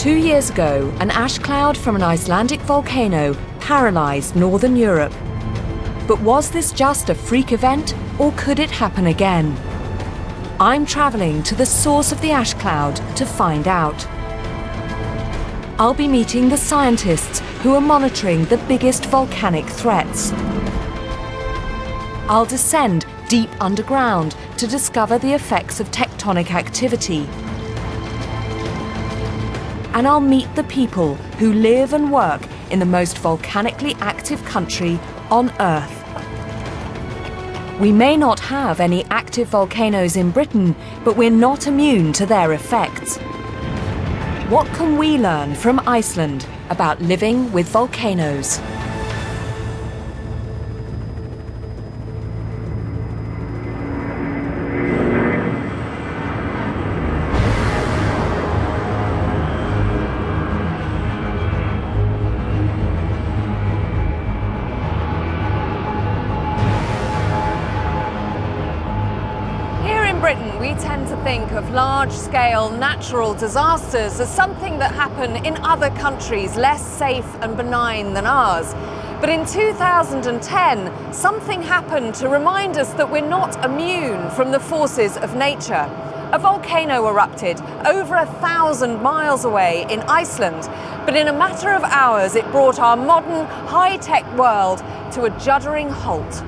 2 years ago, an ash cloud from an Icelandic volcano paralysed northern Europe. But was this just a freak event, or could it happen again? I'm travelling to the source of the ash cloud to find out. I'll be meeting the scientists who are monitoring the biggest volcanic threats. I'll descend deep underground to discover the effects of tectonic activity. And I'll meet the people who live and work in the most volcanically active country on Earth. We may not have any active volcanoes in Britain, but we're not immune to their effects. What can we learn from Iceland about living with volcanoes? Britain, we tend to think of large-scale natural disasters as something that happen in other countries less safe and benign than ours. But in 2010, something happened to remind us that we're not immune from the forces of nature. A volcano erupted over 1,000 miles away in Iceland, but in a matter of hours it brought our modern, high-tech world to a juddering halt.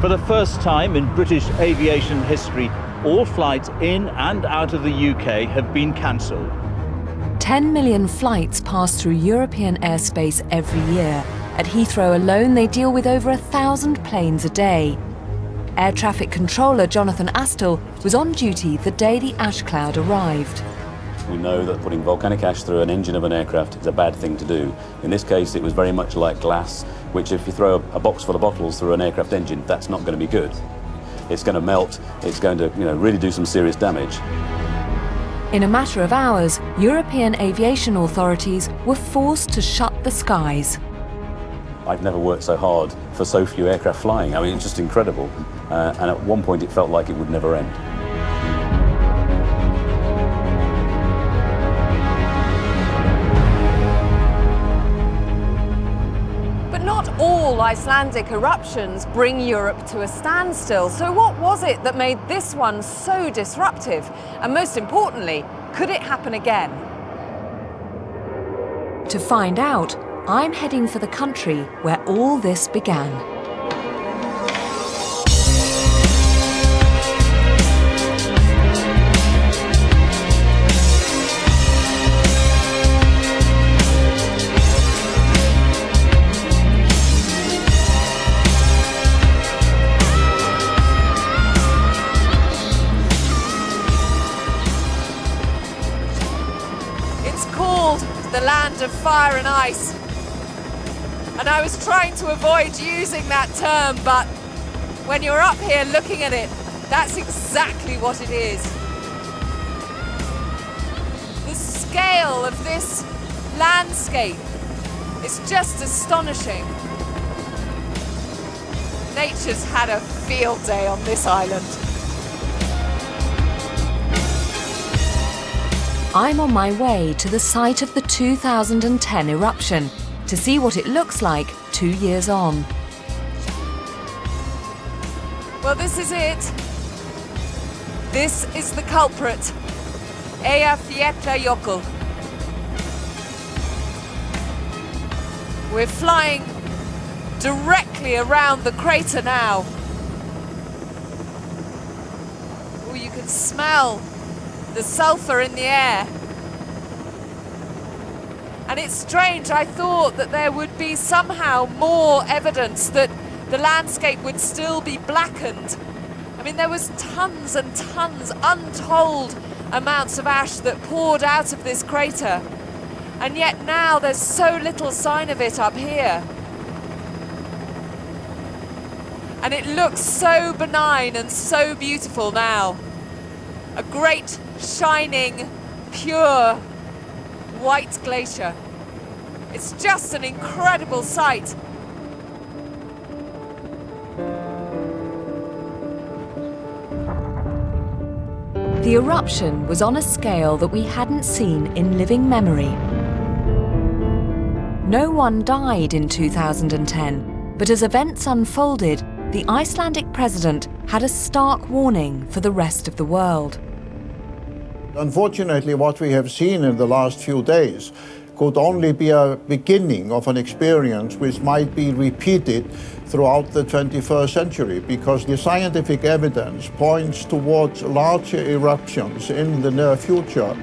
For the first time in British aviation history, all flights in and out of the UK have been cancelled. 10 million flights pass through European airspace every year. At Heathrow alone, they deal with over 1,000 planes a day. Air traffic controller Jonathan Astle was on duty the day the ash cloud arrived. We know that putting volcanic ash through an engine of an aircraft is a bad thing to do. In this case, it was very much like glass, which if you throw a box full of bottles through an aircraft engine, that's not going to be good. It's going to melt, it's going to really do some serious damage. In a matter of hours, European aviation authorities were forced to shut the skies. I've never worked so hard for so few aircraft flying. I mean, it's just incredible. And at one point, it felt like it would never end. All Icelandic eruptions bring Europe to a standstill. So what was it that made this one so disruptive? And most importantly, could it happen again? To find out, I'm heading for the country where all this began. The land of fire and ice. And I was trying to avoid using that term, but when you're up here looking at it, that's exactly what it is. The scale of this landscape is just astonishing. Nature's had a field day on this island. I'm on my way to the site of the 2010 eruption to see what it looks like 2 years on. Well, this is it. This is the culprit, Eyjafjallajökull. We're flying directly around the crater now. Oh, you can smell the sulfur in the air. And it's strange, I thought that there would be somehow more evidence that the landscape would still be blackened. I mean, there was tons and tons, untold amounts of ash that poured out of this crater. And yet now there's so little sign of it up here. And it looks so benign and so beautiful now. A great, shining, pure, white glacier. It's just an incredible sight. The eruption was on a scale that we hadn't seen in living memory. No one died in 2010, but as events unfolded, the Icelandic president had a stark warning for the rest of the world. Unfortunately, what we have seen in the last few days could only be a beginning of an experience which might be repeated throughout the 21st century, because the scientific evidence points towards larger eruptions in the near future.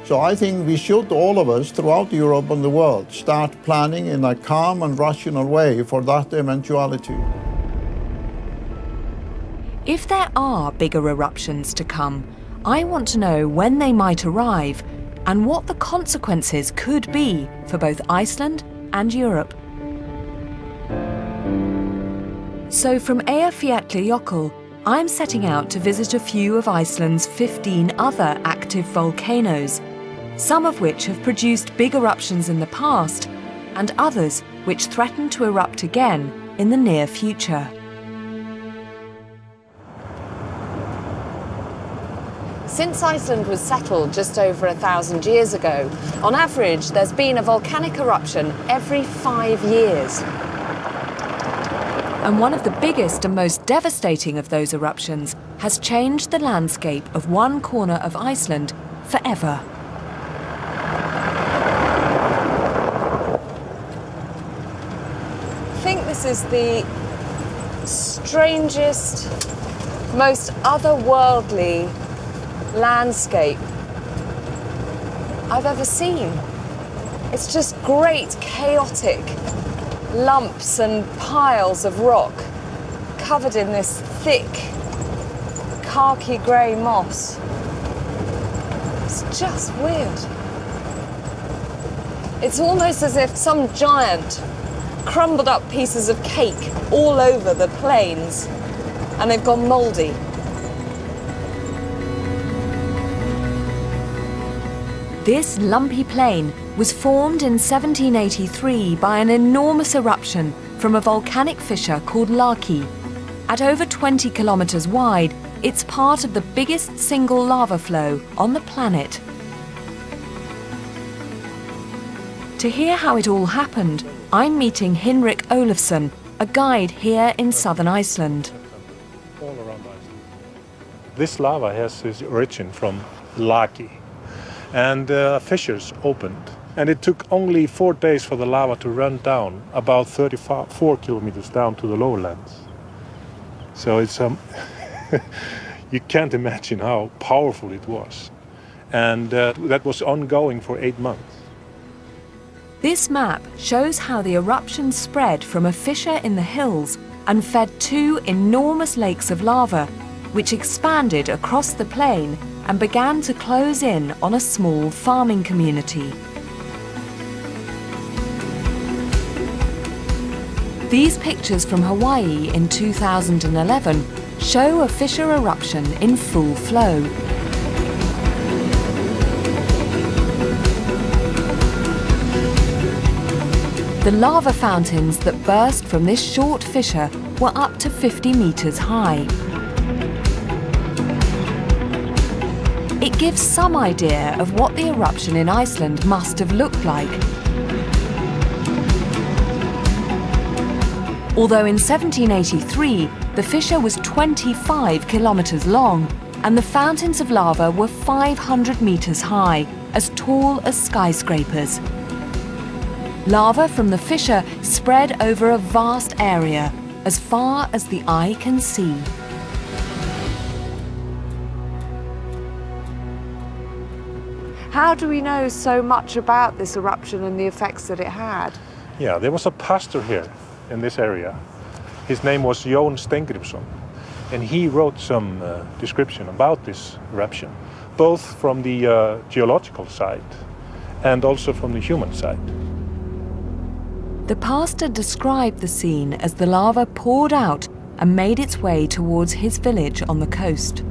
So I think we should, all of us throughout Europe and the world, start planning in a calm and rational way for that eventuality. If there are bigger eruptions to come, I want to know when they might arrive and what the consequences could be for both Iceland and Europe. So from Eyjafjallajökull, I'm setting out to visit a few of Iceland's 15 other active volcanoes, some of which have produced big eruptions in the past, and others which threaten to erupt again in the near future. Since Iceland was settled just over 1,000 years ago, on average there's been a volcanic eruption every 5 years. And one of the biggest and most devastating of those eruptions has changed the landscape of one corner of Iceland forever. I think this is the strangest, most otherworldly landscape I've ever seen. It's just great chaotic lumps and piles of rock covered in this thick khaki grey moss. It's just weird. It's almost as if some giant crumbled up pieces of cake all over the plains and they've gone mouldy. This lumpy plain was formed in 1783 by an enormous eruption from a volcanic fissure called Laki. At over 20 kilometers wide, it's part of the biggest single lava flow on the planet. To hear how it all happened, I'm meeting Hinrik Olafsson, a guide here in southern Iceland. All around Iceland. This lava has its origin from Laki. And fissures opened. And it took only 4 days for the lava to run down, about 34 kilometers down to the lowlands. So it's you can't imagine how powerful it was. And that was ongoing for 8 months. This map shows how the eruption spread from a fissure in the hills and fed 2 enormous lakes of lava, which expanded across the plain and began to close in on a small farming community. These pictures from Hawaii in 2011 show a fissure eruption in full flow. The lava fountains that burst from this short fissure were up to 50 meters high. It gives some idea of what the eruption in Iceland must have looked like. Although in 1783, the fissure was 25 kilometers long, and the fountains of lava were 500 meters high, as tall as skyscrapers. Lava from the fissure spread over a vast area, as far as the eye can see. How do we know so much about this eruption and the effects that it had? Yeah, there was a pastor here in this area. His name was Jón Steingrímsson, and he wrote some description about this eruption, both from the geological side and also from the human side. The pastor described the scene as the lava poured out and made its way towards his village on the coast.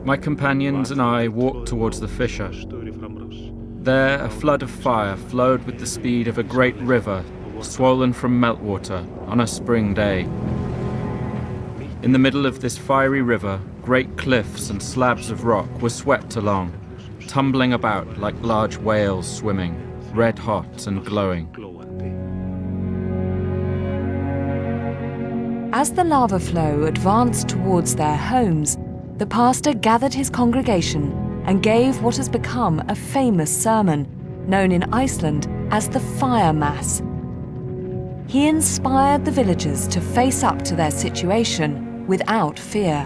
My companions and I walked towards the fissure. There, a flood of fire flowed with the speed of a great river, swollen from meltwater on a spring day. In the middle of this fiery river, great cliffs and slabs of rock were swept along, tumbling about like large whales swimming, red hot and glowing. As the lava flow advanced towards their homes, the pastor gathered his congregation and gave what has become a famous sermon, known in Iceland as the Fire Mass. He inspired the villagers to face up to their situation without fear.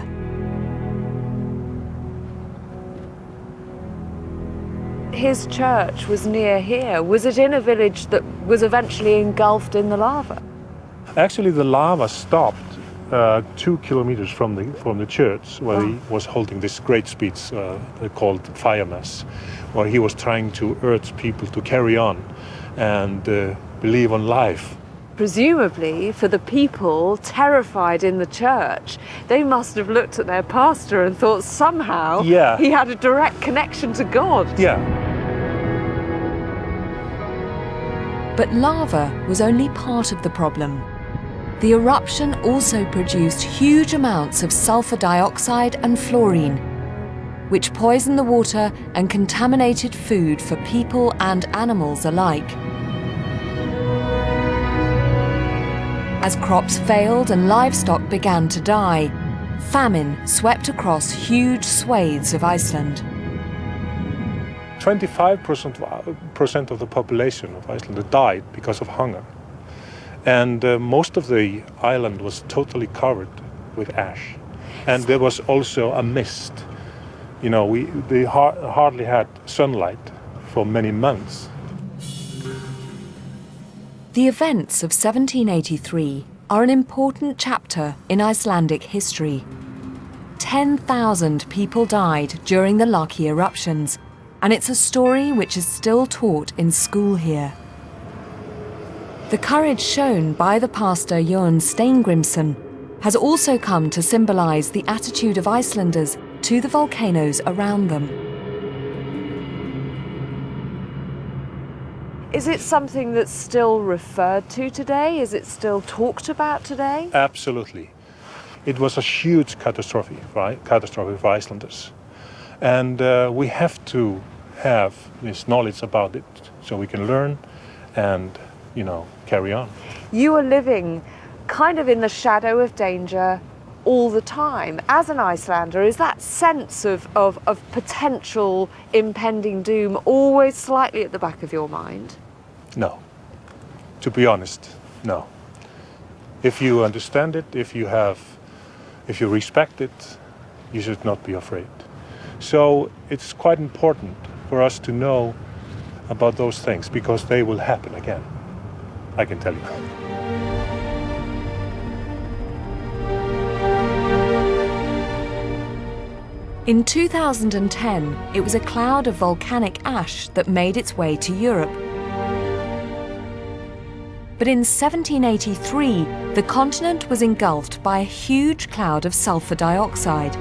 His church was near here. Was it in a village that was eventually engulfed in the lava? Actually, the lava stopped 2 kilometers from the church where he was holding this great speech called Fire Mass, where he was trying to urge people to carry on and believe on life. Presumably, for the people terrified in the church, they must have looked at their pastor and thought somehow he had a direct connection to God. Yeah. But lava was only part of the problem. The eruption also produced huge amounts of sulfur dioxide and fluorine, which poisoned the water and contaminated food for people and animals alike. As crops failed and livestock began to die, famine swept across huge swathes of Iceland. 25% of the population of Iceland died because of hunger. And most of the island was totally covered with ash. And there was also a mist. You know, they hardly had sunlight for many months. The events of 1783 are an important chapter in Icelandic history. 10,000 people died during the Laki eruptions, and it's a story which is still taught in school here. The courage shown by the pastor Jón Steingrímsson has also come to symbolize the attitude of Icelanders to the volcanoes around them. Is it something that's still referred to today? Is it still talked about today? Absolutely. It was a huge catastrophe for Icelanders. And we have to have this knowledge about it so we can learn and, you know, carry on. You are living kind of in the shadow of danger all the time. As an Icelander, is that sense of potential impending doom always slightly at the back of your mind? No. To be honest, no. If you understand it, if you respect it, you should not be afraid. So it's quite important for us to know about those things because they will happen again, I can tell you. In 2010, it was a cloud of volcanic ash that made its way to Europe. But in 1783, the continent was engulfed by a huge cloud of sulfur dioxide.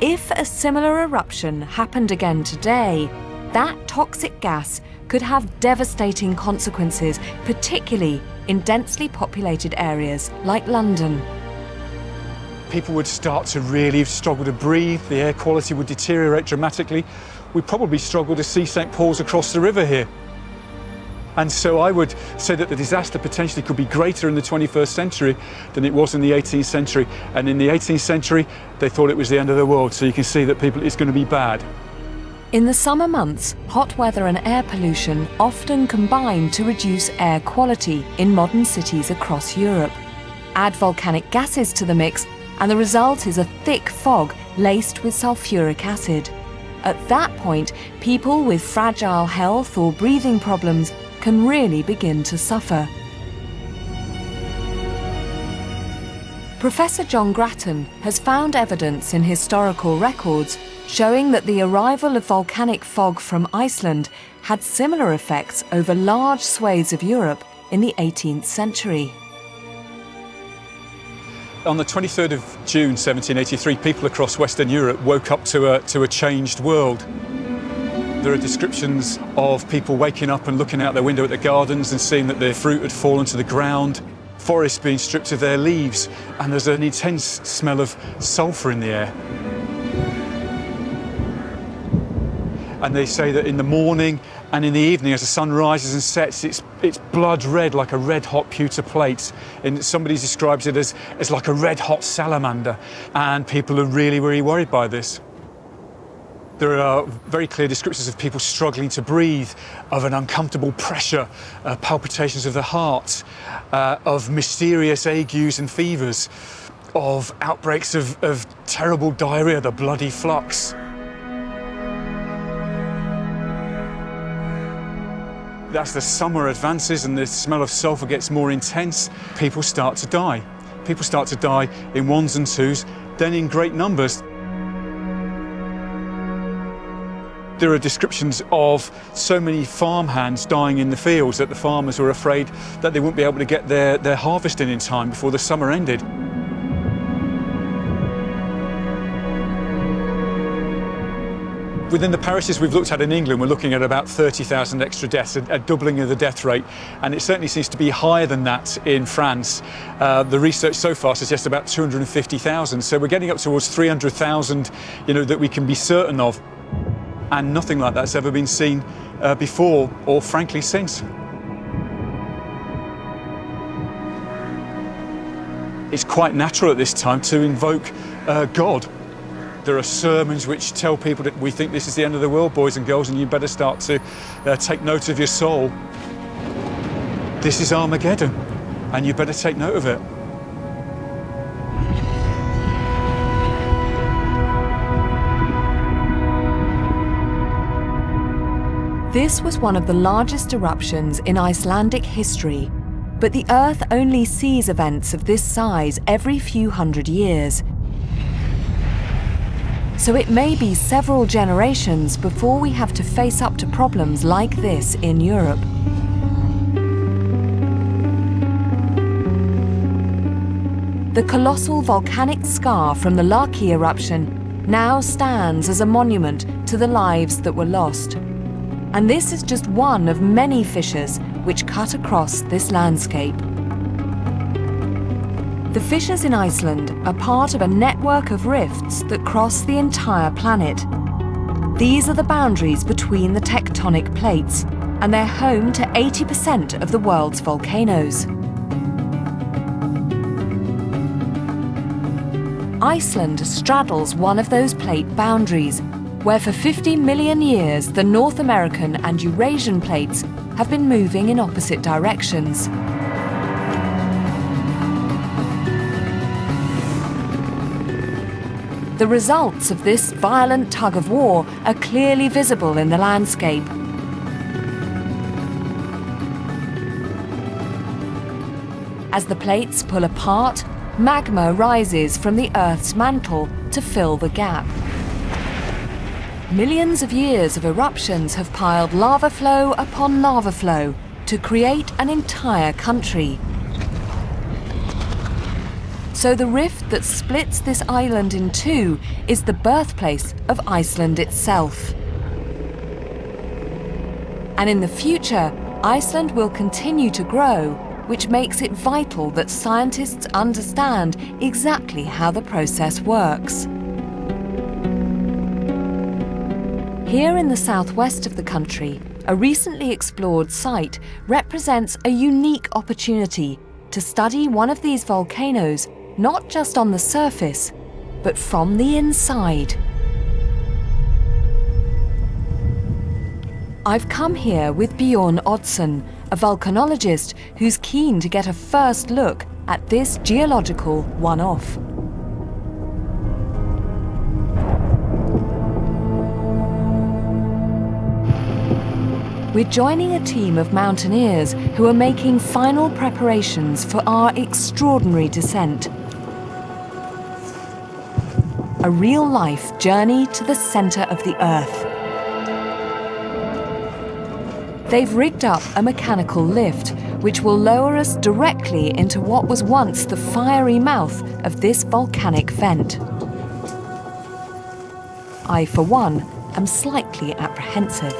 If a similar eruption happened again today, that toxic gas could have devastating consequences, particularly in densely populated areas like London. People would start to really struggle to breathe, the air quality would deteriorate dramatically. We'd probably struggle to see St. Paul's across the river here. And so I would say that the disaster potentially could be greater in the 21st century than it was in the 18th century. And in the 18th century, they thought it was the end of the world. So you can see that it's going to be bad. In the summer months, hot weather and air pollution often combine to reduce air quality in modern cities across Europe. Add volcanic gases to the mix, and the result is a thick fog laced with sulfuric acid. At that point, people with fragile health or breathing problems can really begin to suffer. Professor John Grattan has found evidence in historical records showing that the arrival of volcanic fog from Iceland had similar effects over large swathes of Europe in the 18th century. On the 23rd of June 1783, people across Western Europe woke up to a changed world. There are descriptions of people waking up and looking out their window at their gardens and seeing that their fruit had fallen to the ground. forests being stripped of their leaves, and there's an intense smell of sulphur in the air. And they say that in the morning and in the evening, as the sun rises and sets, it's blood red, like a red-hot pewter plate. And somebody describes it as like a red-hot salamander. And people are really, really worried by this. There are very clear descriptions of people struggling to breathe, of an uncomfortable pressure, palpitations of the heart, of mysterious agues and fevers, of outbreaks of terrible diarrhea, the bloody flux. As the summer advances and the smell of sulphur gets more intense, people start to die. People start to die in ones and twos, then in great numbers. There are descriptions of so many farmhands dying in the fields that the farmers were afraid that they wouldn't be able to get their harvest in time before the summer ended. Within the parishes we've looked at in England, we're looking at about 30,000 extra deaths, a doubling of the death rate, and it certainly seems to be higher than that in France. The research so far suggests about 250,000, so we're getting up towards 300,000, that we can be certain of, and nothing like that's ever been seen before, or frankly since. It's quite natural at this time to invoke God. There are sermons which tell people that we think this is the end of the world, boys and girls, and you better start to take note of your soul. This is Armageddon, and you better take note of it. This was one of the largest eruptions in Icelandic history, but the Earth only sees events of this size every few hundred years. So it may be several generations before we have to face up to problems like this in Europe. The colossal volcanic scar from the Laki eruption now stands as a monument to the lives that were lost. And this is just one of many fissures which cut across this landscape. The fissures in Iceland are part of a network of rifts that cross the entire planet. These are the boundaries between the tectonic plates, and they're home to 80% of the world's volcanoes. Iceland straddles one of those plate boundaries, where for 50 million years the North American and Eurasian plates have been moving in opposite directions. The results of this violent tug-of-war are clearly visible in the landscape. As the plates pull apart, magma rises from the Earth's mantle to fill the gap. Millions of years of eruptions have piled lava flow upon lava flow to create an entire country. So the rift that splits this island in two is the birthplace of Iceland itself. And in the future, Iceland will continue to grow, which makes it vital that scientists understand exactly how the process works. Here in the southwest of the country, a recently explored site represents a unique opportunity to study one of these volcanoes not just on the surface, but from the inside. I've come here with Bjorn Oddsson, a volcanologist who's keen to get a first look at this geological one-off. We're joining a team of mountaineers who are making final preparations for our extraordinary descent. A real-life journey to the center of the Earth. They've rigged up a mechanical lift, which will lower us directly into what was once the fiery mouth of this volcanic vent. I, for one, am slightly apprehensive.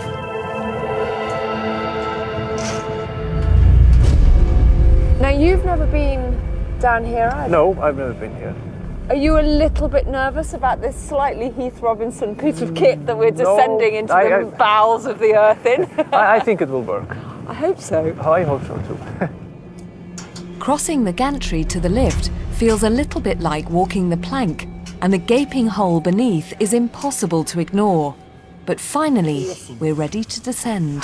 Now, you've never been down here either. No, I've never been here. Are you a little bit nervous about this slightly Heath Robinson piece of kit that we're descending into the bowels of the earth in? I think it will work. I hope so. I hope so too. Crossing the gantry to the lift feels a little bit like walking the plank, and the gaping hole beneath is impossible to ignore. But finally, we're ready to descend.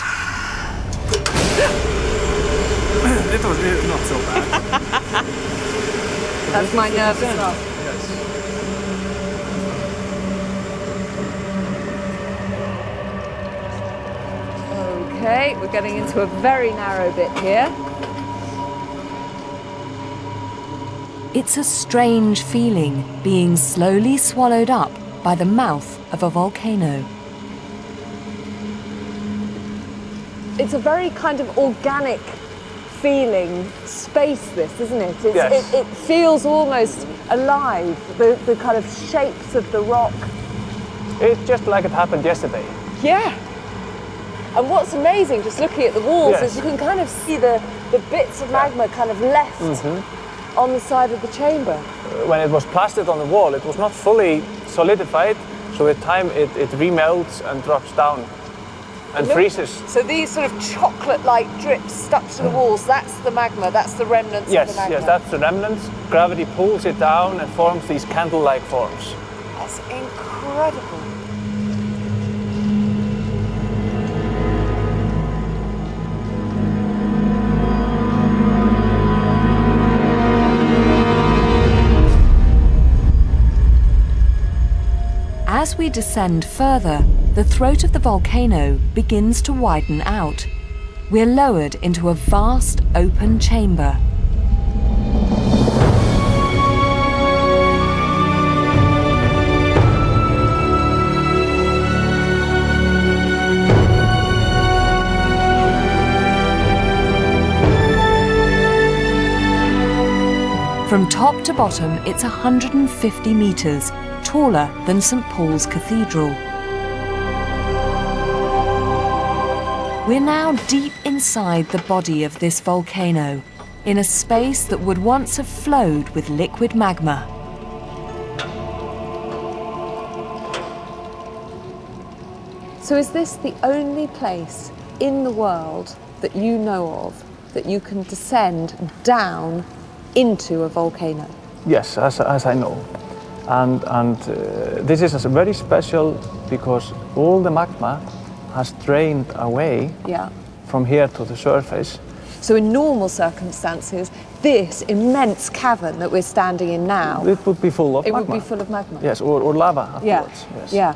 It was not so bad. That's my nervous laugh. Yes. Okay, we're getting into a very narrow bit here. It's a strange feeling being slowly swallowed up by the mouth of a volcano. It's a very kind of organic feeling space, this, isn't it? Yes. It feels almost alive, the kind of shapes of the rock. It's just like it happened yesterday. Yeah. And what's amazing, just looking at the walls, Yes. is you can kind of see the bits of magma kind of left on the side of the chamber. When it was plastered on the wall, it was not fully solidified, so with time it remelts and drops down and freezes. So these sort of chocolate-like drips stuck to the walls, that's the magma, that's the remnants of the magma. Yes, that's the remnants. Gravity pulls it down and forms these candle-like forms. That's incredible. As we descend further, the throat of the volcano begins to widen out. We're lowered into a vast open chamber. From top to bottom, it's 150 meters, taller than St. Paul's Cathedral. We're now deep inside the body of this volcano, in a space that would once have flowed with liquid magma. So is this the only place in the world that you know of that you can descend down into a volcano? Yes, as I know. And this is very special because all the magma has drained away from here to the surface. So in normal circumstances, this immense cavern that we're standing in now, it would be full of magma. It would be full of magma. Yes, or lava afterwards. Yeah. Yes. Yeah.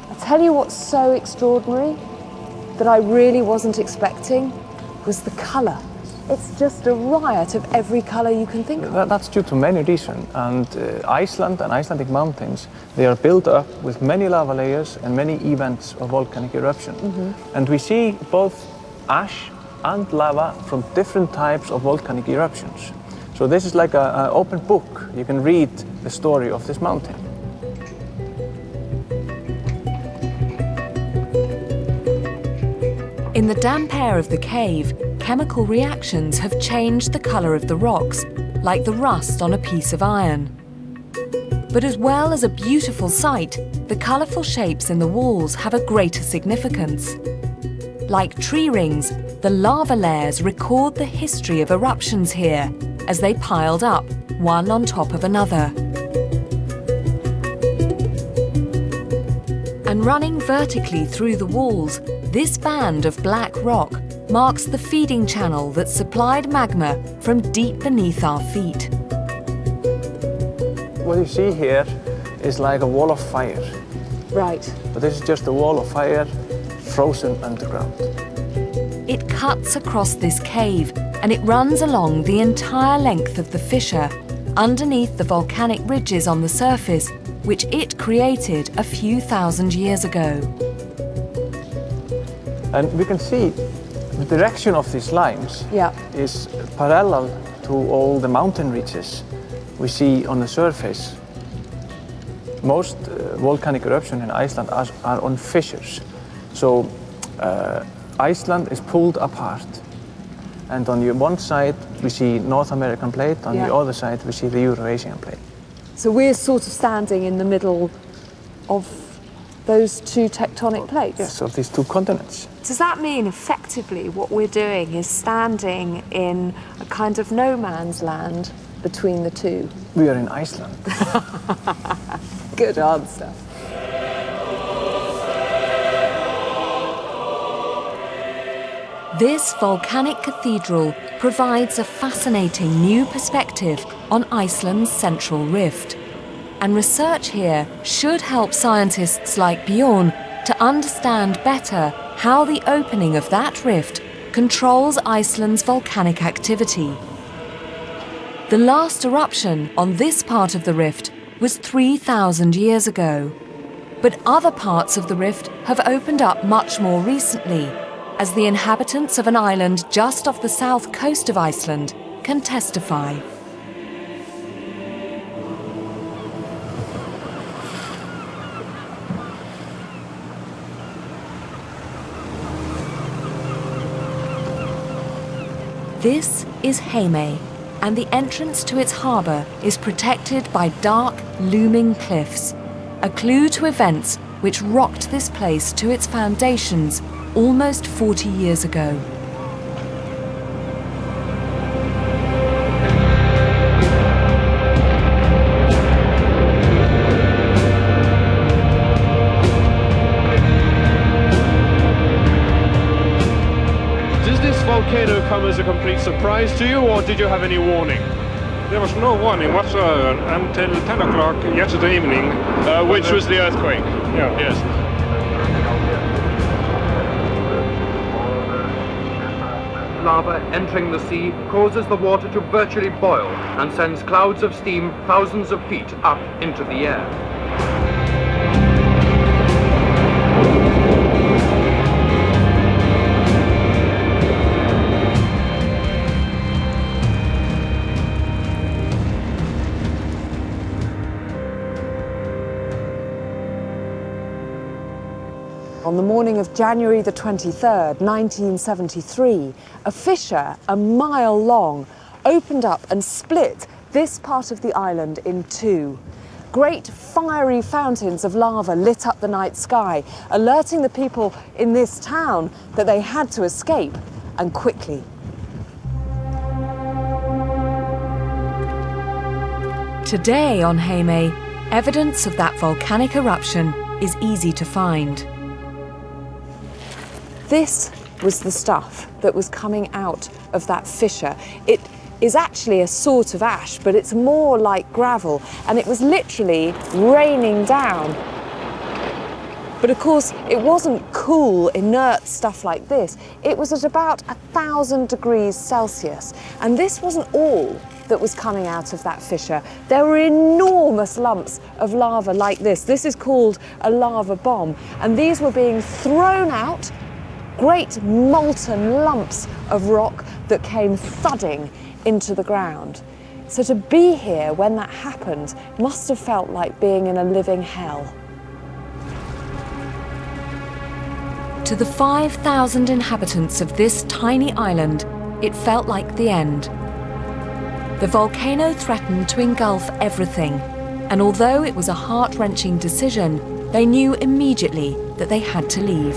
I'll tell you what's so extraordinary that I really wasn't expecting was the colour. It's just a riot of every colour you can think of. That's due to many reasons. And Iceland and Icelandic mountains, they are built up with many lava layers and many events of volcanic eruption. And we see both ash and lava from different types of volcanic eruptions. So this is like an open book. You can read the story of this mountain. In the damp air of the cave, chemical reactions have changed the colour of the rocks, like the rust on a piece of iron. But as well as a beautiful sight, the colourful shapes in the walls have a greater significance. Like tree rings, the lava layers record the history of eruptions here, as they piled up, one on top of another. And running vertically through the walls, this band of black rock marks the feeding channel that supplied magma from deep beneath our feet. What you see here is like a wall of fire. Right. But this is just a wall of fire frozen underground. It cuts across this cave and it runs along the entire length of the fissure, underneath the volcanic ridges on the surface, which it created a few thousand years ago. And we can see the direction of these lines is parallel to all the mountain ridges we see on the surface. Most volcanic eruptions in Iceland are on fissures. So Iceland is pulled apart. And on the one side, we see North American plate, on the other side, we see the Eurasian plate. So we're sort of standing in the middle of those two tectonic plates? Yes, of these two continents. Does that mean effectively what we're doing is standing in a kind of no man's land between the two? We are in Iceland. Good answer. This volcanic cathedral provides a fascinating new perspective on Iceland's central rift. And research here should help scientists like Bjorn to understand better how the opening of that rift controls Iceland's volcanic activity. The last eruption on this part of the rift was 3,000 years ago. But other parts of the rift have opened up much more recently, as the inhabitants of an island just off the south coast of Iceland can testify. This is Heimaey, and the entrance to its harbour is protected by dark, looming cliffs, a clue to events which rocked this place to its foundations almost 40 years ago. Does this volcano come as a complete surprise to you, or did you have any warning? There was no warning whatsoever until 10 o'clock yesterday evening. Which was the earthquake? Yeah. Yes. Lava entering the sea causes the water to virtually boil and sends clouds of steam thousands of feet up into the air. On the morning of January the 23rd, 1973, a fissure a mile long opened up and split this part of the island in two. Great fiery fountains of lava lit up the night sky, alerting the people in this town that they had to escape, and quickly. Today on Heimaey, evidence of that volcanic eruption is easy to find. This was the stuff that was coming out of that fissure. It is actually a sort of ash, but it's more like gravel, and it was literally raining down. But of course, it wasn't cool, inert stuff like this. It was at about 1,000 degrees Celsius, and this wasn't all that was coming out of that fissure. There were enormous lumps of lava like this. This is called a lava bomb, and these were being thrown out, great molten lumps of rock that came thudding into the ground. So to be here when that happened must have felt like being in a living hell. To the 5,000 inhabitants of this tiny island, it felt like the end. The volcano threatened to engulf everything, and although it was a heart-wrenching decision, they knew immediately that they had to leave.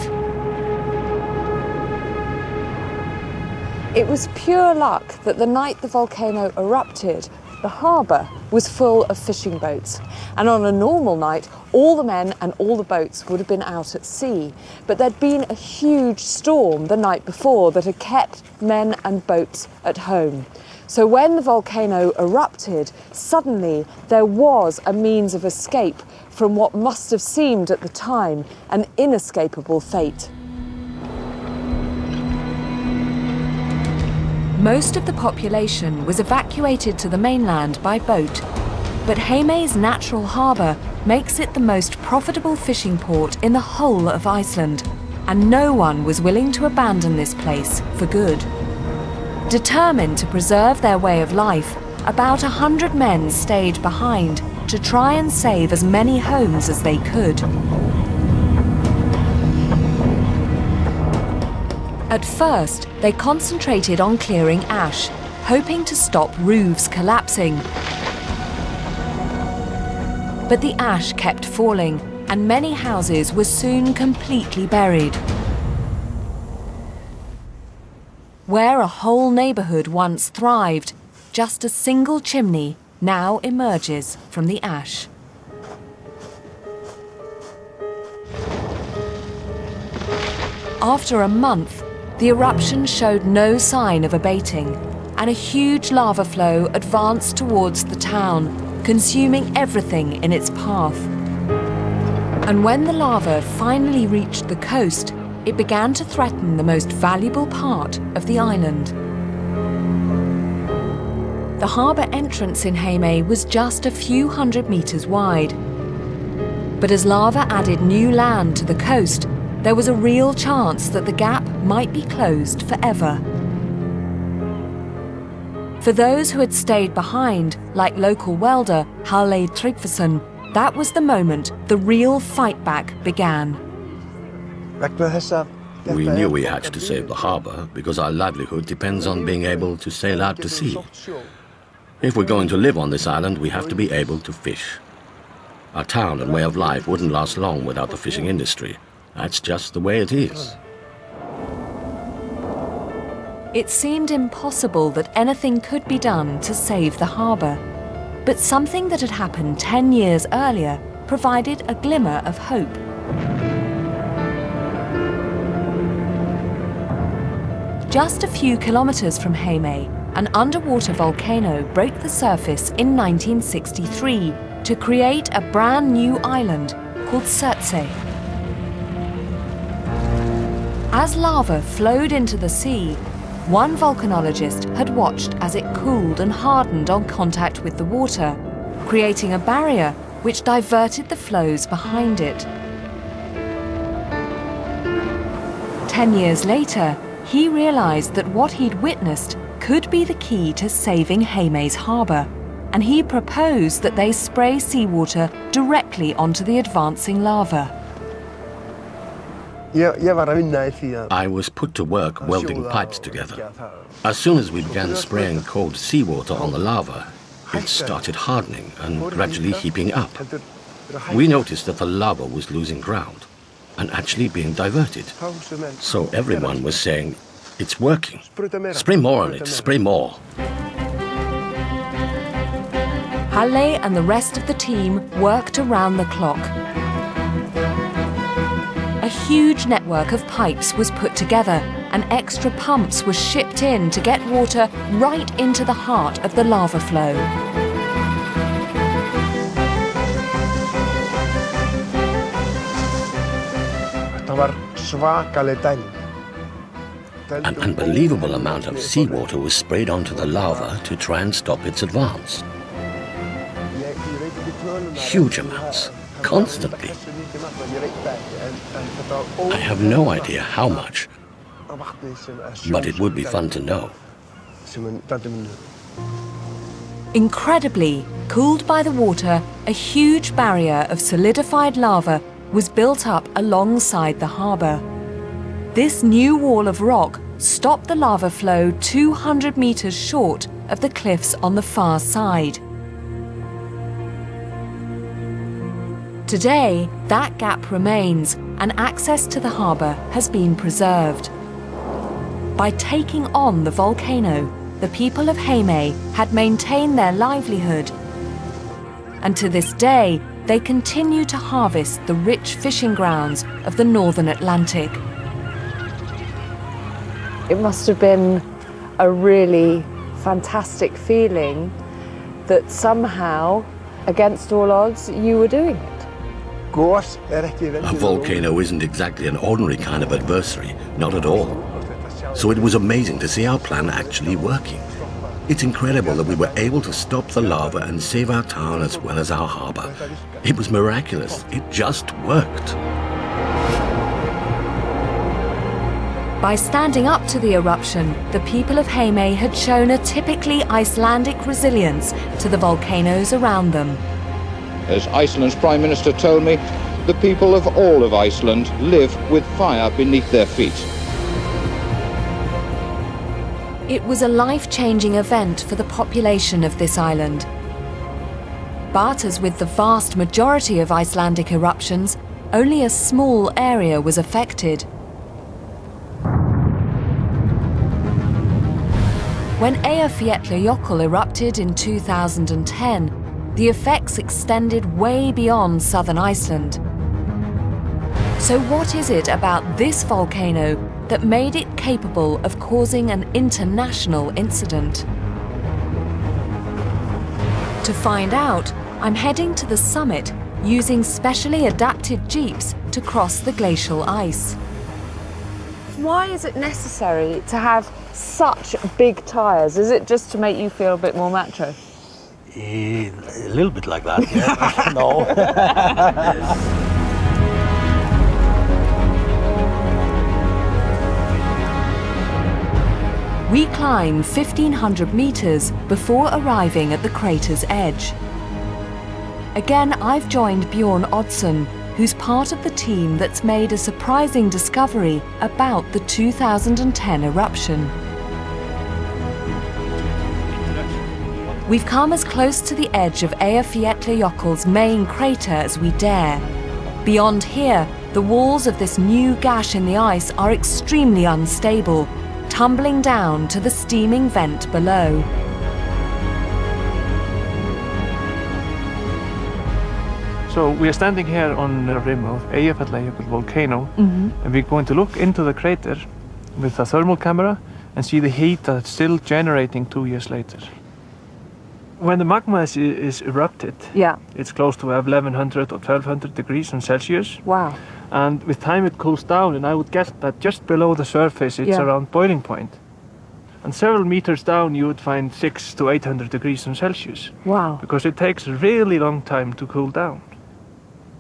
It was pure luck that the night the volcano erupted, the harbour was full of fishing boats. And on a normal night, all the men and all the boats would have been out at sea. But there'd been a huge storm the night before that had kept men and boats at home. So when the volcano erupted, suddenly there was a means of escape from what must have seemed at the time an inescapable fate. Most of the population was evacuated to the mainland by boat, but Heimaey's natural harbour makes it the most profitable fishing port in the whole of Iceland, and no one was willing to abandon this place for good. Determined to preserve their way of life, about 100 men stayed behind to try and save as many homes as they could. At first, they concentrated on clearing ash, hoping to stop roofs collapsing. But the ash kept falling, and many houses were soon completely buried. Where a whole neighborhood once thrived, just a single chimney now emerges from the ash. After a month, the eruption showed no sign of abating, and a huge lava flow advanced towards the town, consuming everything in its path. And when the lava finally reached the coast, it began to threaten the most valuable part of the island. The harbour entrance in Heimaey was just a few hundred metres wide. But as lava added new land to the coast, there was a real chance that the gap might be closed forever. For those who had stayed behind, like local welder Halle Tryggvason, that was the moment the real fight back began. We knew we had to save the harbour because our livelihood depends on being able to sail out to sea. If we're going to live on this island, we have to be able to fish. Our town and way of life wouldn't last long without the fishing industry. That's just the way it is. It seemed impossible that anything could be done to save the harbour. But something that had happened 10 years earlier provided a glimmer of hope. Just a few kilometres from Heimaey, an underwater volcano broke the surface in 1963 to create a brand new island called Surtsey. As lava flowed into the sea, one volcanologist had watched as it cooled and hardened on contact with the water, creating a barrier which diverted the flows behind it. 10 years later, he realised that what he'd witnessed could be the key to saving Heimaey's harbour, and he proposed that they spray seawater directly onto the advancing lava. I was put to work welding pipes together. As soon as we began spraying cold seawater on the lava, it started hardening and gradually heaping up. We noticed that the lava was losing ground and actually being diverted. So everyone was saying, "It's working. Spray more on it, spray more." Halle and the rest of the team worked around the clock. A huge network of pipes was put together, and extra pumps were shipped in to get water right into the heart of the lava flow. An unbelievable amount of seawater was sprayed onto the lava to try and stop its advance. Huge amounts, constantly. I have no idea how much, but it would be fun to know. Incredibly, cooled by the water, a huge barrier of solidified lava was built up alongside the harbour. This new wall of rock stopped the lava flow 200 metres short of the cliffs on the far side. Today, that gap remains, and access to the harbour has been preserved. By taking on the volcano, the people of Heimaey had maintained their livelihood. And to this day, they continue to harvest the rich fishing grounds of the northern Atlantic. It must have been a really fantastic feeling that somehow, against all odds, you were doing it. A volcano isn't exactly an ordinary kind of adversary, not at all. So it was amazing to see our plan actually working. It's incredible that we were able to stop the lava and save our town as well as our harbour. It was miraculous. It just worked. By standing up to the eruption, the people of Heimaey had shown a typically Icelandic resilience to the volcanoes around them. As Iceland's Prime Minister told me, the people of all of Iceland live with fire beneath their feet. It was a life-changing event for the population of this island. But as with the vast majority of Icelandic eruptions, only a small area was affected. When Eyjafjallajökull erupted in 2010, the effects extended way beyond southern Iceland. So what is it about this volcano that made it capable of causing an international incident? To find out, I'm heading to the summit using specially adapted jeeps to cross the glacial ice. Why is it necessary to have such big tyres? Is it just to make you feel a bit more macho? A little bit like that, yeah. No. We climb 1,500 meters before arriving at the crater's edge. Again, I've joined Bjorn Oddsson, who's part of the team that's made a surprising discovery about the 2010 eruption. We've come as close to the edge of Eyjafjallajökull's main crater as we dare. Beyond here, the walls of this new gash in the ice are extremely unstable, tumbling down to the steaming vent below. So we are standing here on the rim of Eyjafjallajökull volcano, and we're going to look into the crater with a thermal camera and see the heat that's still generating 2 years later. When the magma is erupted, it's close to 1100 or 1200 degrees Celsius. Wow. And with time it cools down, and I would guess that just below the surface it's around boiling point. And several meters down you would find 600 to 800 degrees Celsius. Wow. Because it takes a really long time to cool down.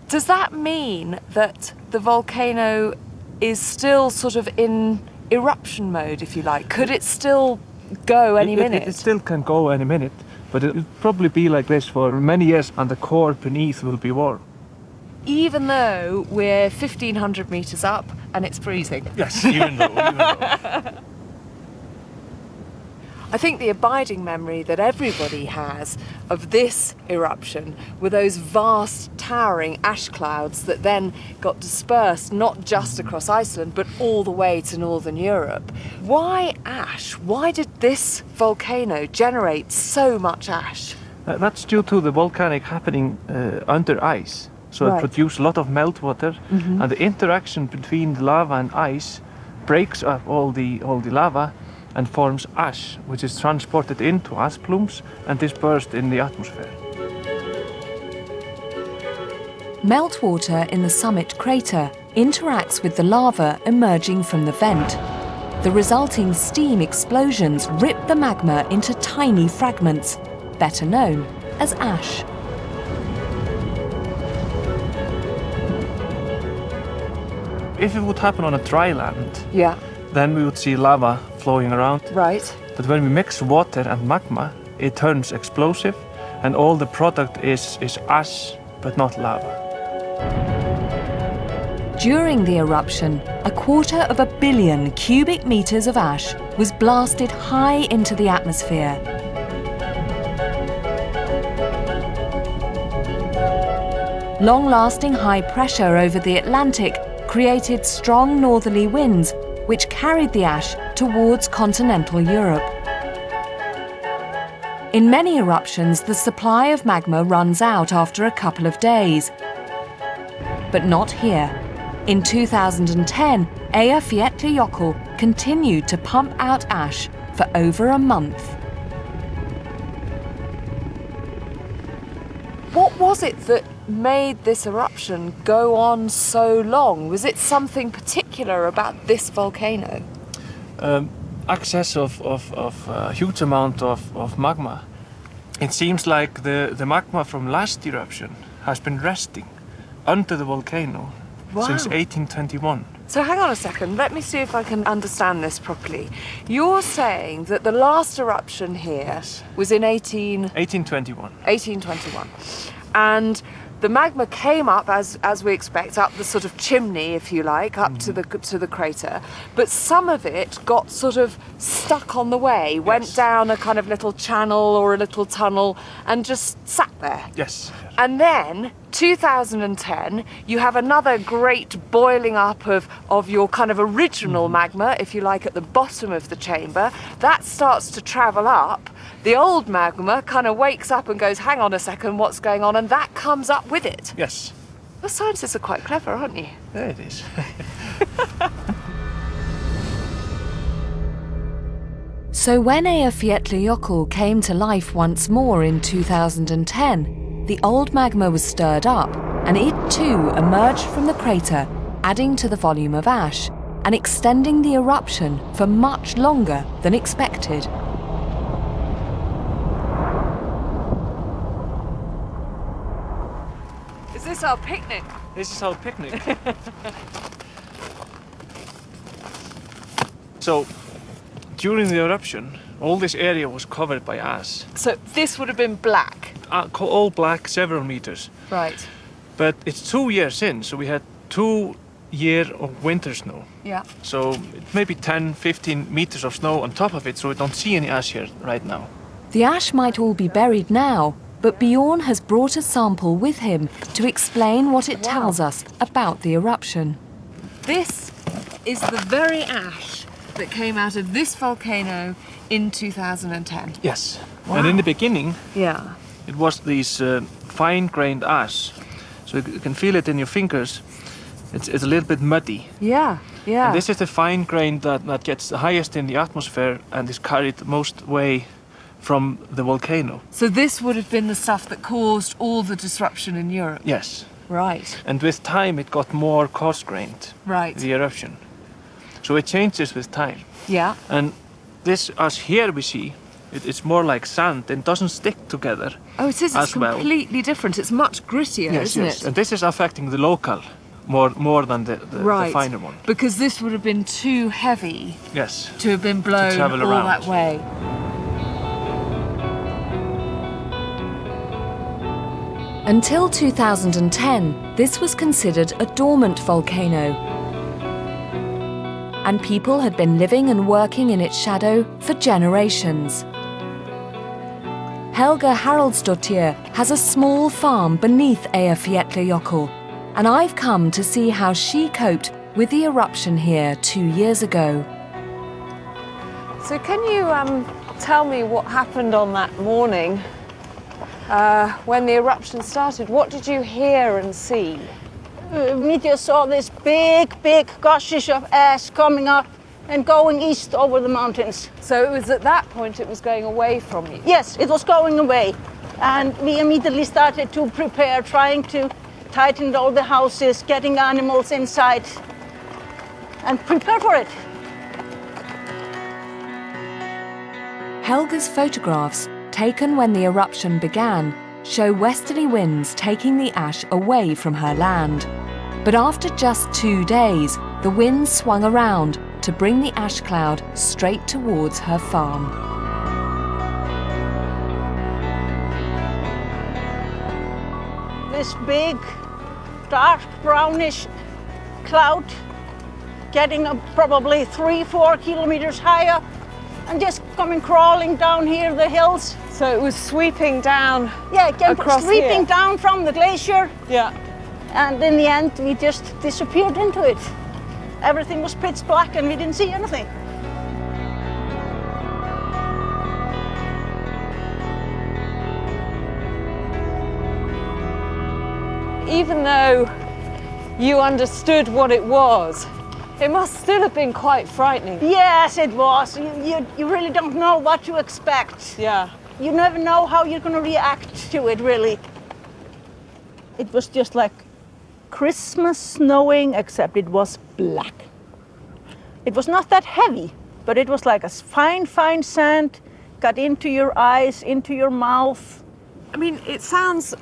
Does that mean that the volcano is still sort of in eruption mode, if you like? Could it still go any minute? It still can go any minute, but it'll probably be like this for many years, and the core beneath will be warm. Even though we're 1,500 meters up and it's freezing? Yes, even though. I think the abiding memory that everybody has of this eruption were those vast towering ash clouds that then got dispersed not just across Iceland but all the way to northern Europe. Why ash? Why did this volcano generate so much ash? That's due to the volcanic happening under ice. So it produced a lot of meltwater, and the interaction between the lava and ice breaks up all the lava and forms ash, which is transported into ash plumes and dispersed in the atmosphere. Meltwater in the summit crater interacts with the lava emerging from the vent. The resulting steam explosions rip the magma into tiny fragments, better known as ash. If it would happen on a dry land, then we would see lava flowing around. Right. But when we mix water and magma, it turns explosive, and all the product is ash, but not lava. During the eruption, 250 million cubic meters of ash was blasted high into the atmosphere. Long-lasting high pressure over the Atlantic created strong northerly winds which carried the ash towards continental Europe. In many eruptions, the supply of magma runs out after a couple of days. But not here. In 2010, Eyjafjallajökull continued to pump out ash for over a month. What was it that made this eruption go on so long? Was it something particular about this volcano? Excess of a huge amount of magma. It seems like the magma from last eruption has been resting under the volcano since 1821. So hang on a second, let me see if I can understand this properly. You're saying that the last eruption here was in 1821. 1821. And the magma came up as we expect, up the sort of chimney, if you like, up to the crater, but some of it got sort of stuck on the way, went down a kind of little channel or a little tunnel and just sat there. Yes. And then 2010, you have another great boiling up of your kind of original magma, if you like, at the bottom of the chamber. That starts to travel up. The old magma kind of wakes up and goes, hang on a second, what's going on? And that comes up with it. Yes. Well, scientists are quite clever, aren't you? There it is. So when Eyjafjallajökull came to life once more in 2010, the old magma was stirred up, and it too emerged from the crater, adding to the volume of ash and extending the eruption for much longer than expected. Is this our picnic? This is our picnic. So, during the eruption, all this area was covered by ash. So this would have been black? All black, several meters. Right. But it's 2 years in, so we had 2 years of winter snow. Yeah. So maybe 10, 15 meters of snow on top of it, so we don't see any ash here right now. The ash might all be buried now, but Bjorn has brought a sample with him to explain what it tells us about the eruption. This is the very ash that came out of this volcano in 2010. Yes. Wow. And in the beginning, Yeah. it was these fine-grained ash. So you can feel it in your fingers. It's a little bit muddy. Yeah, yeah. And this is the fine grain that gets the highest in the atmosphere and is carried most way from the volcano. So this would have been the stuff that caused all the disruption in Europe? Yes. Right. And with time it got more coarse-grained, Right. the eruption. So it changes with time. Yeah. And this ash here we see, it's more like sand and doesn't stick together. Oh, it is. It's as well. completely different. It's much grittier, Yes, isn't yes. it? And this is affecting the local more than the Right. finer one. Because this would have been too heavy Yes. to have been blown travel all around. that way. Until 2010, this was considered a dormant volcano, and people had been living and working in its shadow for generations. Helga Haraldsdottir has a small farm beneath Eyjafjallajökull, and I've come to see how she coped with the eruption here 2 years ago. So can you tell me what happened on that morning when the eruption started? What did you hear and see? We just saw this big gushes of ash coming up and going east over the mountains. So it was at that point it was going away from you? Yes, it was going away. And we immediately started to prepare, trying to tighten all the houses, getting animals inside and prepare for it. Helga's photographs, taken when the eruption began, show westerly winds taking the ash away from her land. But after just 2 days, the wind swung around to bring the ash cloud straight towards her farm. This big, dark brownish cloud getting up probably 3-4 kilometers higher and just coming crawling down here the hills. So it was sweeping down. Yeah, it came across sweeping here. down from the glacier. Yeah. And in the end, we just disappeared into it. Everything was pitch black and we didn't see anything. Even though you understood what it was, it must still have been quite frightening. Yes, it was. You really don't know what to expect. Yeah. You never know how you're going to react to it, really. It was just like Christmas snowing, except it was black. It was not that heavy, but it was like a fine sand, got into your eyes, into your mouth. I mean, it sounds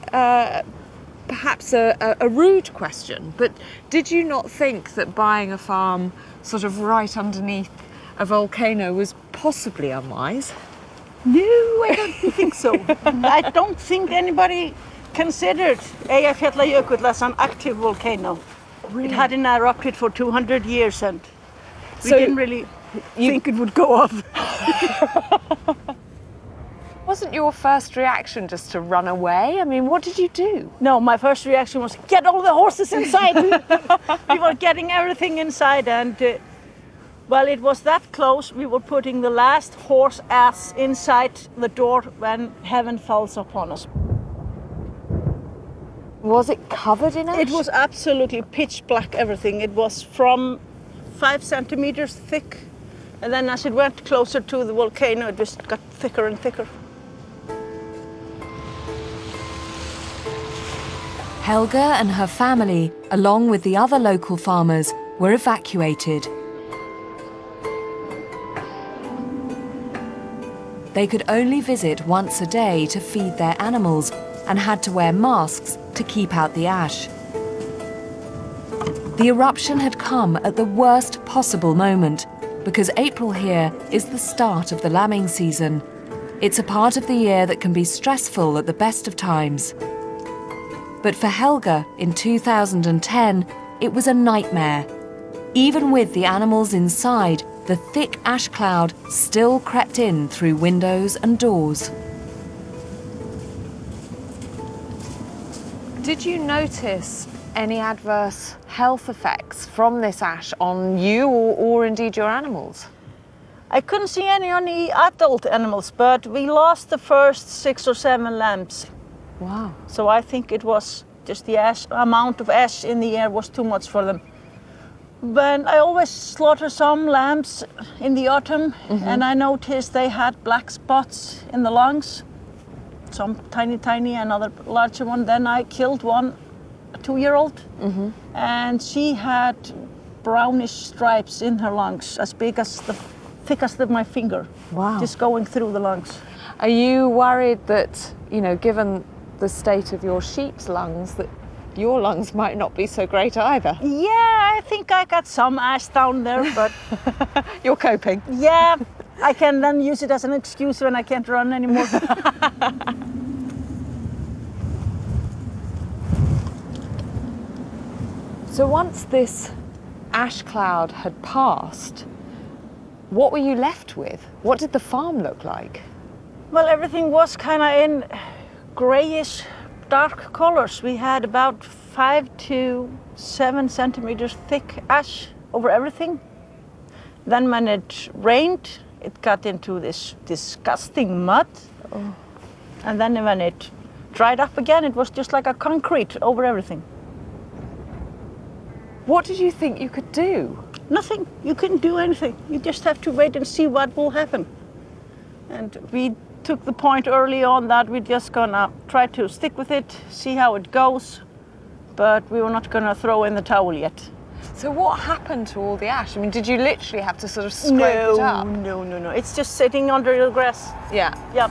perhaps a rude question, but did you not think that buying a farm sort of right underneath a volcano was possibly unwise? No, I don't think so. I don't think anybody considered Eyjafjallajökull as an active volcano. Really? It hadn't erupted for 200 years and we So didn't really think it would go off. Wasn't your first reaction just to run away? I mean, what did you do? No, my first reaction was get all the horses inside. We were getting everything inside and well, it was that close. We were putting the last horse ass inside the door when heaven falls upon us. Was it covered in ash? It was absolutely pitch black, everything. It was from 5 centimeters thick. And then as it went closer to the volcano, it just got thicker and thicker. Helga and her family, along with the other local farmers, were evacuated. They could only visit once a day to feed their animals and had to wear masks to keep out the ash. The eruption had come at the worst possible moment because April here is the start of the lambing season. It's a part of the year that can be stressful at the best of times. But for Helga in 2010, it was a nightmare. Even with the animals inside, the thick ash cloud still crept in through windows and doors. Did you notice any adverse health effects from this ash on you or indeed your animals? I couldn't see any on the adult animals, but we lost the first 6 or 7 lambs. Wow. So I think it was just the amount of ash in the air was too much for them. But I always slaughter some lambs in the autumn, and I noticed they had black spots in the lungs. Some tiny, another larger one. Then I killed one, a 2-year-old, and she had brownish stripes in her lungs, as big as the thickest of my finger. Wow. Just going through the lungs. Are you worried that, you know, given the state of your sheep's lungs, that your lungs might not be so great either? Yeah, I think I got some ash down there, but... You're coping? Yeah, I can then use it as an excuse when I can't run anymore. So once this ash cloud had passed, what were you left with? What did the farm look like? Well, everything was kind of in grayish, dark colors. We had about 5 to 7 centimeters thick ash over everything. Then when it rained, it got into this disgusting mud. Oh. And then when it dried up again, it was just like a concrete over everything. What did you think you could do? Nothing. You couldn't do anything. You just have to wait and see what will happen. And we took the point early on that we're just gonna try to stick with it, see how it goes, but we were not gonna throw in the towel yet. So what happened to all the ash? I mean, did you literally have to sort of scrape it up? No. It's just sitting under the grass. Yeah. Yep.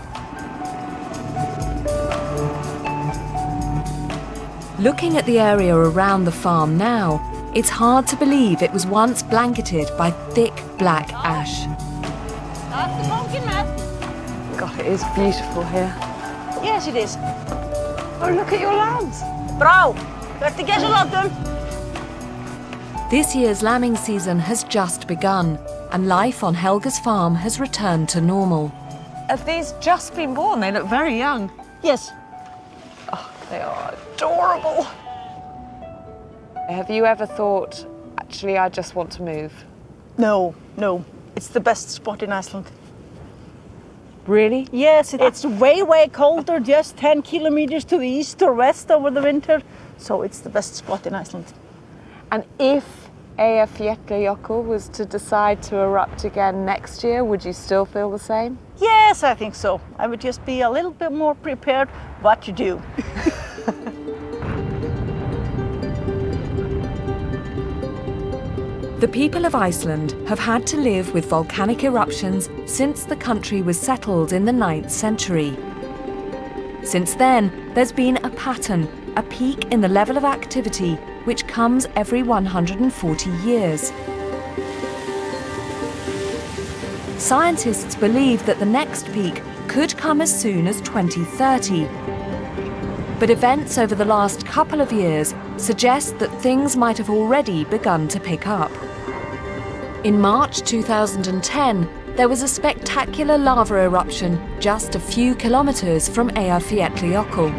Looking at the area around the farm now, it's hard to believe it was once blanketed by thick black ash. That's the pumpkin map. God, it is beautiful here. Yes, it is. Oh, look at your lambs. Bra! Vertu gæsaláttum. This year's lambing season has just begun, and life on Helga's farm has returned to normal. Have these just been born? They look very young. Yes. Oh, they are adorable. Have you ever thought, actually, I just want to move? No. It's the best spot in Iceland. Really? Yes, it's way colder, just 10 kilometers to the east or west over the winter. So it's the best spot in Iceland. And if Eyjafjallajökull was to decide to erupt again next year, would you still feel the same? Yes, I think so. I would just be a little bit more prepared what to do. The people of Iceland have had to live with volcanic eruptions since the country was settled in the 9th century. Since then, there's been a pattern, a peak in the level of activity, which comes every 140 years. Scientists believe that the next peak could come as soon as 2030. But events over the last couple of years suggest that things might have already begun to pick up. In March 2010, there was a spectacular lava eruption just a few kilometers from Eyjafjallajökull.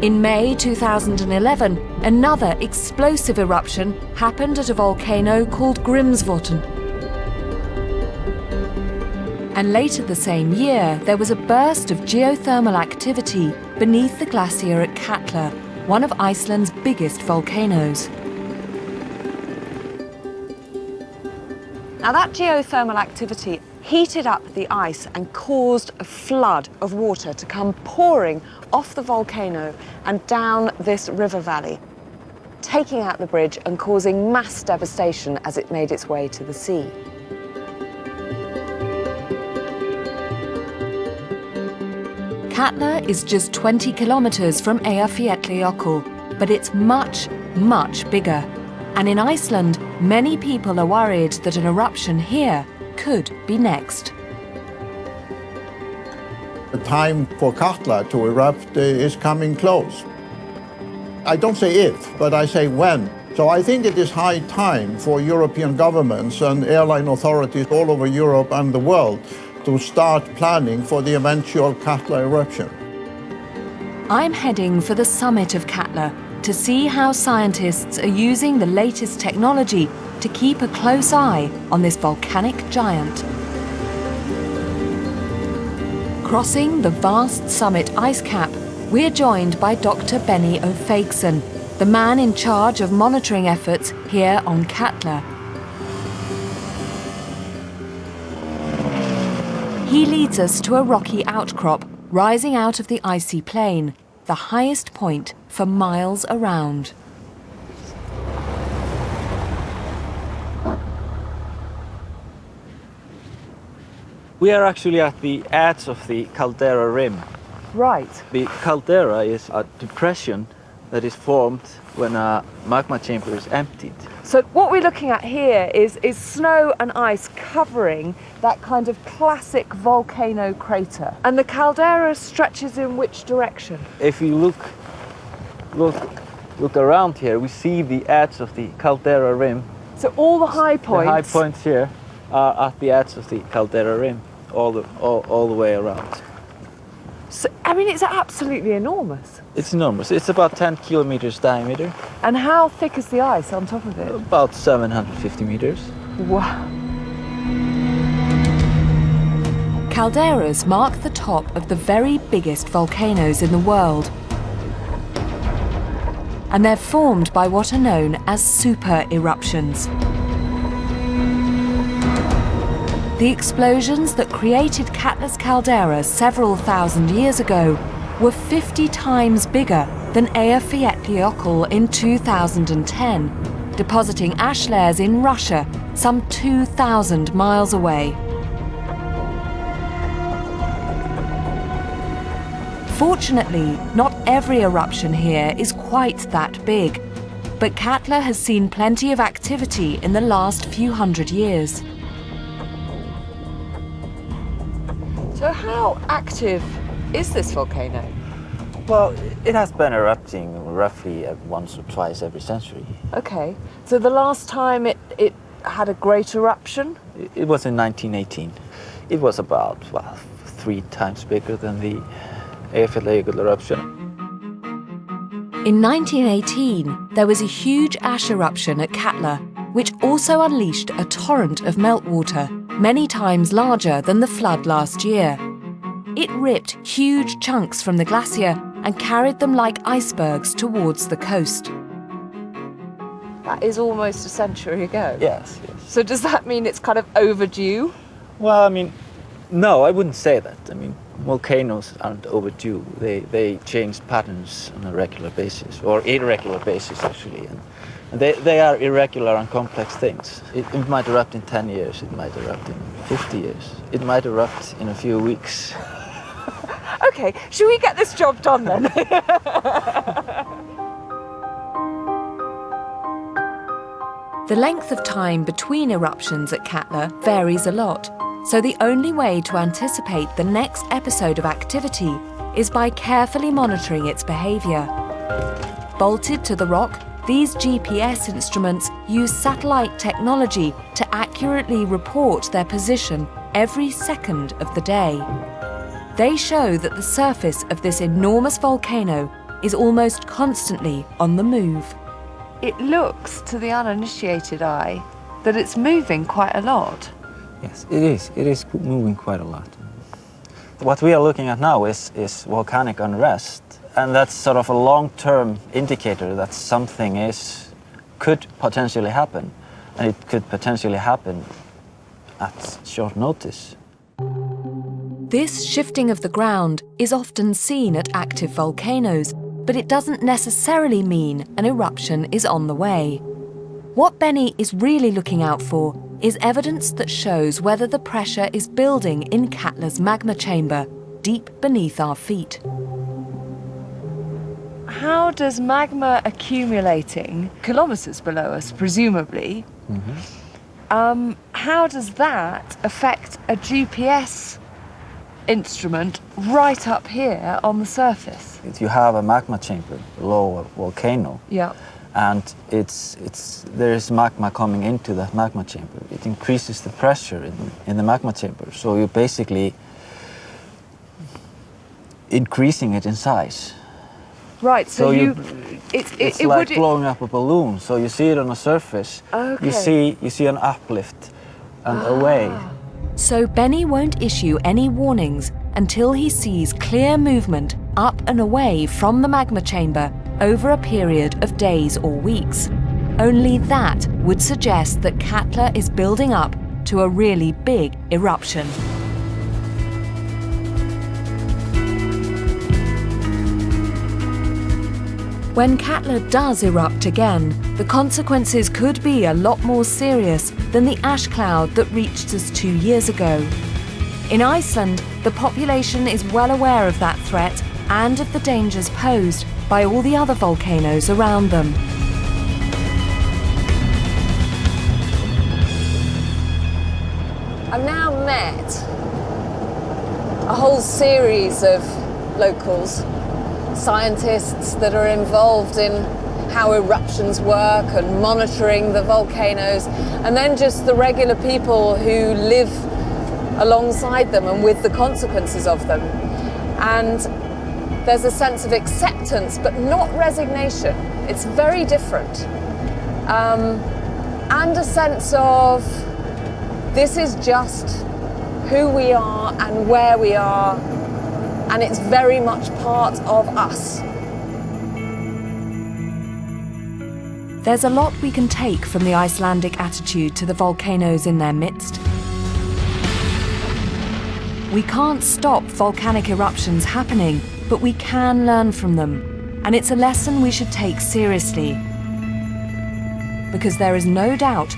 In May 2011, another explosive eruption happened at a volcano called Grímsvötn. And later the same year, there was a burst of geothermal activity beneath the glacier at Katla, one of Iceland's biggest volcanoes. Now that geothermal activity heated up the ice and caused a flood of water to come pouring off the volcano and down this river valley, taking out the bridge and causing mass devastation as it made its way to the sea. Katla is just 20 kilometers from Eyjafjallajökull, but it's much, much bigger. And in Iceland, many people are worried that an eruption here could be next. The time for Katla to erupt is coming close. I don't say if, but I say when. So I think it is high time for European governments and airline authorities all over Europe and the world to start planning for the eventual Katla eruption. I'm heading for the summit of Katla to see how scientists are using the latest technology to keep a close eye on this volcanic giant. Crossing the vast summit ice cap, we're joined by Dr. Benny O'Faigson, the man in charge of monitoring efforts here on Katla. He leads us to a rocky outcrop rising out of the icy plain, the highest point for miles around. We are actually at the edge of the caldera rim. Right. The caldera is a depression that is formed when a magma chamber is emptied. So what we're looking at here is snow and ice covering that kind of classic volcano crater. And the caldera stretches in which direction? If you look around here, we see the edge of the caldera rim. So all the high points? The high points here are at the edge of the caldera rim, all the way around. So, I mean, it's absolutely enormous. It's enormous. It's about 10 kilometers diameter. And how thick is the ice on top of it? About 750 meters. Wow. Calderas mark the top of the very biggest volcanoes in the world. And they're formed by what are known as super eruptions. The explosions that created Katla's caldera several thousand years ago were 50 times bigger than Eyjafjallajökull in 2010, depositing ash layers in Russia some 2,000 miles away. Fortunately, not every eruption here is quite that big, but Katla has seen plenty of activity in the last few hundred years. So how active is this volcano? Well, it has been erupting roughly once or twice every century. Okay, so the last time it had a great eruption? It was in 1918. It was about, well, 3 times bigger than the Eyjafjallajökull eruption. In 1918, there was a huge ash eruption at Katla, which also unleashed a torrent of meltwater, many times larger than the flood last year. It ripped huge chunks from the glacier and carried them like icebergs towards the coast. That is almost a century ago. Yes. So does that mean it's kind of overdue? Well, I mean, no, I wouldn't say that. I mean, volcanoes aren't overdue. They change patterns on a regular basis, or irregular basis actually. And they are irregular and complex things. It might erupt in 10 years, it might erupt in 50 years, it might erupt in a few weeks. Okay, should we get this job done then? The length of time between eruptions at Katla varies a lot, so the only way to anticipate the next episode of activity is by carefully monitoring its behavior. Bolted to the rock, these GPS instruments use satellite technology to accurately report their position every second of the day. They show that the surface of this enormous volcano is almost constantly on the move. It looks, to the uninitiated eye, that it's moving quite a lot. Yes, it is. It is moving quite a lot. What we are looking at now is volcanic unrest, and that's sort of a long-term indicator that something could potentially happen, and it could potentially happen at short notice. This shifting of the ground is often seen at active volcanoes, but it doesn't necessarily mean an eruption is on the way. What Benny is really looking out for is evidence that shows whether the pressure is building in Katla's magma chamber, deep beneath our feet. How does magma accumulating kilometers below us, presumably, how does that affect a GPS instrument right up here on the surface? If you have a magma chamber below a volcano, yeah, and there is magma coming into that magma chamber, it increases the pressure in the magma chamber. So you're basically increasing it in size. Right, so it's like blowing up a balloon. So you see it on the surface, okay. you see an uplift and away. So Benny won't issue any warnings until he sees clear movement up and away from the magma chamber over a period of days or weeks. Only that would suggest that Katla is building up to a really big eruption. When Katla does erupt again, the consequences could be a lot more serious than the ash cloud that reached us 2 years ago. In Iceland, the population is well aware of that threat and of the dangers posed by all the other volcanoes around them. I've now met a whole series of locals, scientists that are involved in how eruptions work and monitoring the volcanoes, and then just the regular people who live alongside them and with the consequences of them. And there's a sense of acceptance, but not resignation. It's very different. And a sense of this is just who we are and where we are, and it's very much part of us. There's a lot we can take from the Icelandic attitude to the volcanoes in their midst. We can't stop volcanic eruptions happening, but we can learn from them, and it's a lesson we should take seriously. Because there is no doubt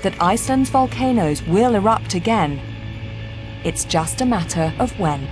that Iceland's volcanoes will erupt again. It's just a matter of when.